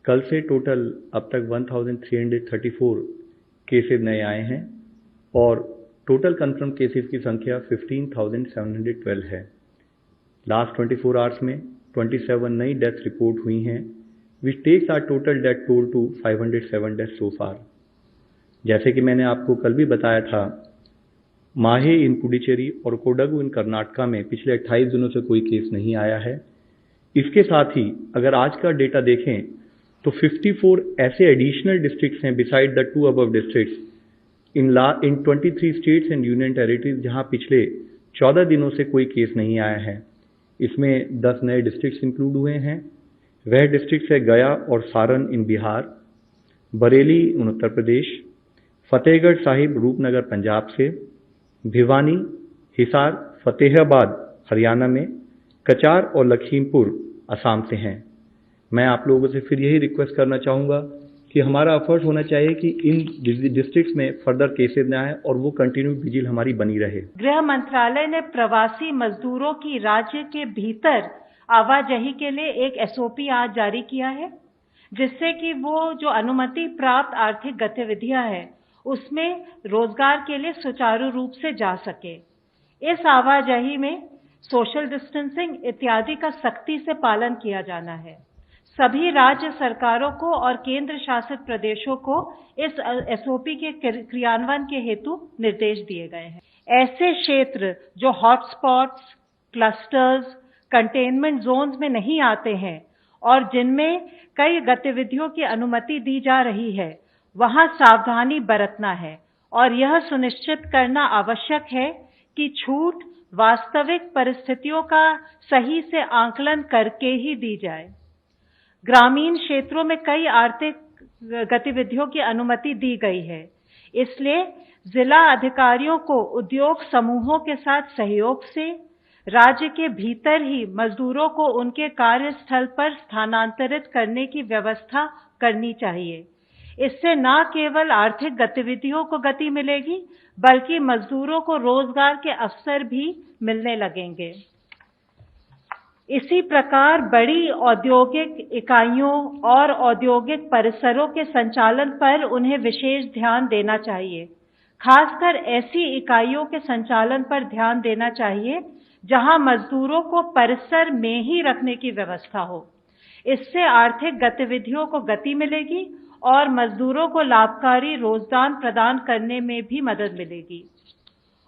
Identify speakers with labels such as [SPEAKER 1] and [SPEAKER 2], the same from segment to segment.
[SPEAKER 1] कल से टोटल अब तक 1334 केसेस नए आए हैं और टोटल कंफर्म केसेस की संख्या 15,712 है। लास्ट 24 आवर्स में 27 नई डेथ्स रिपोर्ट हुई हैं, which takes our total death toll to 507 deaths so far. जैसे कि मैंने आपको कल भी बताया था, माहे इन पुडुचेरी और कोडगु इन कर्नाटका में पिछले 28 दिनों से कोई केस नहीं आया है। इसके साथ ही अगर आज का डेटा देखें तो 54 ऐसे एडिशनल डिस्ट्रिक्ट्स हैं beside the 2 above districts in 23 states and union territories जहां पिछले 14 दिनों से कोई केस नहीं आया है। इसमें 10 नए डिस्ट्रिक्ट्स इंक्लूड हुए हैं। वह डिस्ट्रिक्ट्स है गया और सारण इन बिहार, बरेली इन उत्तर प्रदेश, फतेहगढ़ साहिब रूपनगर पंजाब से, भिवानी, हिसार, फतेहाबाद हरियाणा में, कचार और लखीमपुर असम से हैं। मैं आप लोगों से फिर यही रिक्वेस्ट करना चाहूँगा कि हमारा एफर्ट होना चाहिए कि इन डिस्ट्रिक्ट्स में फर्दर केसेस न आए और वो कंटिन्यू विजिल हमारी बनी रहे।
[SPEAKER 2] गृह मंत्रालय ने प्रवासी मजदूरों की राज्य के भीतर आवाजाही के लिए एक एसओपी आज जारी किया है, जिससे कि वो जो अनुमति प्राप्त आर्थिक गतिविधियां हैं उसमें रोजगार के लिए सुचारू रूप से जा सके। इस आवाजाही में सोशल डिस्टेंसिंग इत्यादि का सख्ती से पालन किया जाना है। सभी राज्य सरकारों को और केंद्र शासित प्रदेशों को इस एसओपी के क्रियान्वयन के हेतु निर्देश दिए गए हैं। ऐसे क्षेत्र जो हॉटस्पॉट्स, क्लस्टर्स, कंटेनमेंट जोन्स में नहीं आते हैं और जिनमें कई गतिविधियों की अनुमति दी जा रही है, वहां सावधानी बरतना है और यह सुनिश्चित करना आवश्यक है कि छूट वास्तविक परिस्थितियों का सही से आकलन करके ही दी जाए। ग्रामीण क्षेत्रों में कई आर्थिक गतिविधियों की अनुमति दी गई है, इसलिए जिला अधिकारियों को उद्योग समूहों के साथ सहयोग से राज्य के भीतर ही मजदूरों को उनके कार्यस्थल पर स्थानांतरित करने की व्यवस्था करनी चाहिए। इससे न केवल आर्थिक गतिविधियों को गति मिलेगी, बल्कि मजदूरों को रोजगार के अवसर भी मिलने लगेंगे। इसी प्रकार बड़ी औद्योगिक इकाइयों और औद्योगिक परिसरों के संचालन पर उन्हें विशेष ध्यान देना चाहिए। खासकर ऐसी इकाइयों के संचालन पर ध्यान देना चाहिए जहां मजदूरों को परिसर में ही रखने की व्यवस्था हो। इससे आर्थिक गतिविधियों को गति मिलेगी और मजदूरों को लाभकारी रोजगार प्रदान करने में भी मदद मिलेगी।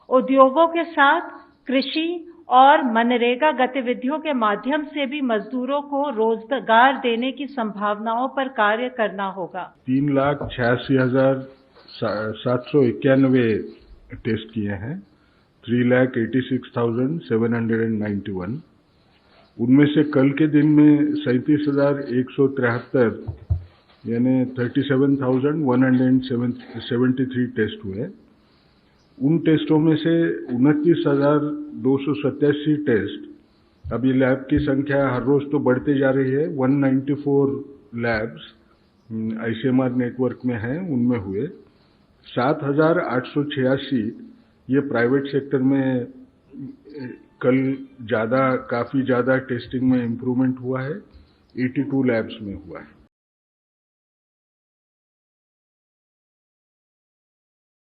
[SPEAKER 2] उद्योगों के साथ कृषि और मनरेगा गतिविधियों के माध्यम से भी मजदूरों को रोजगार देने की संभावनाओं पर कार्य करना होगा।
[SPEAKER 3] 3,86,791 टेस्ट किए हैं, 3,86,791। उनमें से कल के दिन में 37,173 यानी 37,173 टेस्ट हुए। उन टेस्टों में से 29,287 टेस्ट, अब ये लैब की संख्या हर रोज तो बढ़ते जा रही है, 194 लैब्स आईसीएमआर नेटवर्क में हैं, उनमें हुए। 7,886 ये प्राइवेट सेक्टर में कल काफी ज्यादा टेस्टिंग में इम्प्रूवमेंट हुआ है, 82 लैब्स में हुआ है।